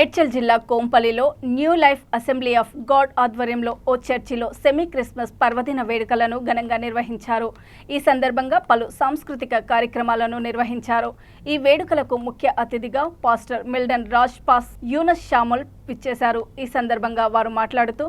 మేడ్చల్ జిల్లా కోంపల్లిలో new life assembly of God ఆధ్వర్యంలో ఓ చర్చిలో సెమీ క్రిస్మస్ పర్వదిన వేడుకలను ఘనంగా నిర్వహించారు. ఈ సందర్భంగా పలు సాంస్కృతిక కార్యక్రమాలను నిర్వహించారు. ఈ వేడుకలకు ముఖ్య అతిథిగా పాస్టర్ మిల్డన్ రాజ్ పాస్ యూనస్ షాముల్ విచ్చేశారు. ఈ సందర్భంగా వారు మాట్లాడుతూ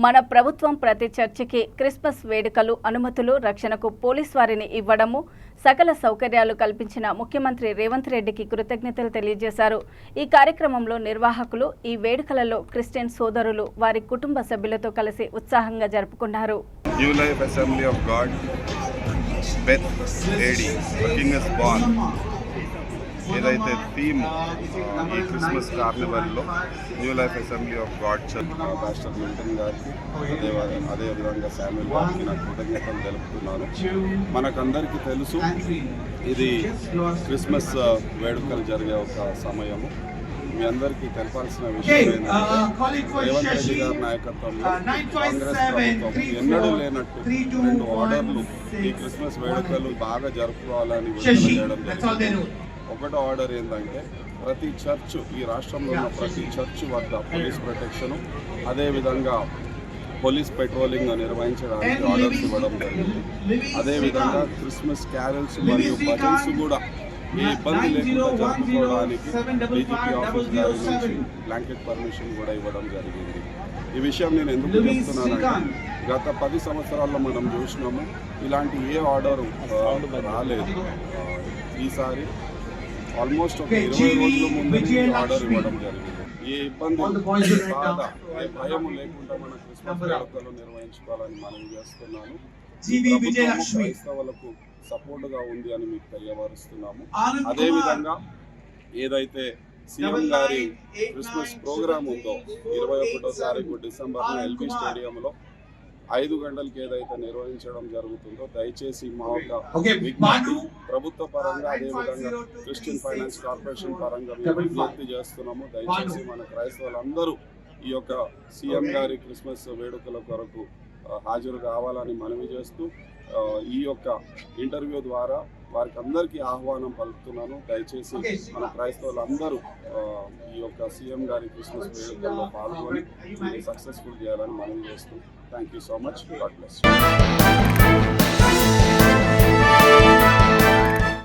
మన ప్రభుత్వం ప్రతి చర్చికి క్రిస్మస్ వేడుకలు, అనుమతులు, రక్షణకు పోలీస్ వారిని ఇవ్వడము, సకల సౌకర్యాలు కల్పించిన ముఖ్యమంత్రి రేవంత్ రెడ్డికి కృతజ్ఞతలు తెలియజేశారు. ఈ కార్యక్రమంలో నిర్వాహకులు ఈ వేడుకలలో క్రిస్టియన్ సోదరులు వారి కుటుంబ సభ్యులతో కలిసి ఉత్సాహంగా జరుపుకున్నారు. New life assembly of God బెత్ ఏడి కింగ్ ఇస్ బోర్న్ ఏదైతే థీమ్ ఈ క్రిస్మస్ కార్నివల్లో new life assembly of God church pastor Milton గారికి అదేవిధంగా శామ్యుల్ గారికి నా కృతజ్ఞతలు తెలుపుతున్నాను. మనకందరికీ తెలుసు ఇది క్రిస్మస్ వేడుకలు జరిగే ఒక సమయము. మీ అందరికీ తెలపాల్సిన విషయం ఏంటంటే రేవంత్ రెడ్డి గారి నాయకత్వంలో కాంగ్రెస్ ప్రభుత్వం ఎన్నడూ లేనట్టు 2 ఆర్డర్లు ఈ క్రిస్మస్ వేడుకలు బాగా జరుపుకోవాలని చేయడం జరిగింది. ఒకటో ఆర్డర్ ఏంటంటే ప్రతి చర్చ్, ఈ రాష్ట్రంలో ఉన్న ప్రతి చర్చ్ వద్ద పోలీస్ ప్రొటెక్షను, అదేవిధంగా పోలీస్ పెట్రోలింగ్ నిర్వహించడానికి ఆర్డర్స్ ఇవ్వడం జరిగింది. అదేవిధంగా క్రిస్మస్ క్యారల్స్ మరియు భజన్స్ కూడా ఏ ఇబ్బంది లేకుండా జరుపుకోవడానికి డీజీపీ ఆఫీస్ గారి నుంచి బ్లాంకెట్ పర్మిషన్ కూడా ఇవ్వడం జరిగింది. ఈ విషయం నేను ఎందుకు చెప్తున్నానంటే గత 10 సంవత్సరాల్లో మనం చూసినాము ఇలాంటి ఏ ఆర్డరు రాలేదు. ఈసారి ఆల్మోస్ట్ ఒక 20 రోజుల ముందే ఆర్డర్ ఇవ్వడం జరిగింది. ఏ ఇబ్బంది, బాధ, ఏ భయం లేకుండా మన క్రిస్మస్ వేడుకలు నిర్వహించుకోవాలని మనం చేస్తున్నాను. క్రైస్తవులకు సపోర్టుగా ఉంది అని మీకు తెలియపరుస్తున్నాము. అదేవిధంగా ఏదైతే సీఎం గారి క్రిస్మస్ ప్రోగ్రామ్ ఉందో 21వ తారీఖు డిసెంబర్లో ఎల్బీ స్టేడియంలో 5 గంటలకు ఏదైతే నిర్వహించడం జరుగుతుందో దయచేసి మా ఒక విజ్ఞప్తి ప్రభుత్వ పరంగా, అదేవిధంగా క్రిస్టియన్ ఫైనాన్స్ కార్పొరేషన్ పరంగా మేము విజ్ఞప్తి చేస్తున్నాము. దయచేసి మన క్రైస్తవులందరూ ఈ యొక్క సీఎం గారి క్రిస్మస్ వేడుకల కొరకు హాజరు కావాలని మనవి చేస్తూ ఈ యొక్క ఇంటర్వ్యూ ద్వారా వారికి అందరికీ ఆహ్వానం పలుకుతున్నాను. దయచేసి మన క్రైస్తవులందరూ ఈ యొక్క సీఎం గారి క్రిస్మస్ వేడుకల్లో పాల్గొని సక్సెస్ఫుల్ చేయాలని మనవి చేస్తూ thank you so much. God bless.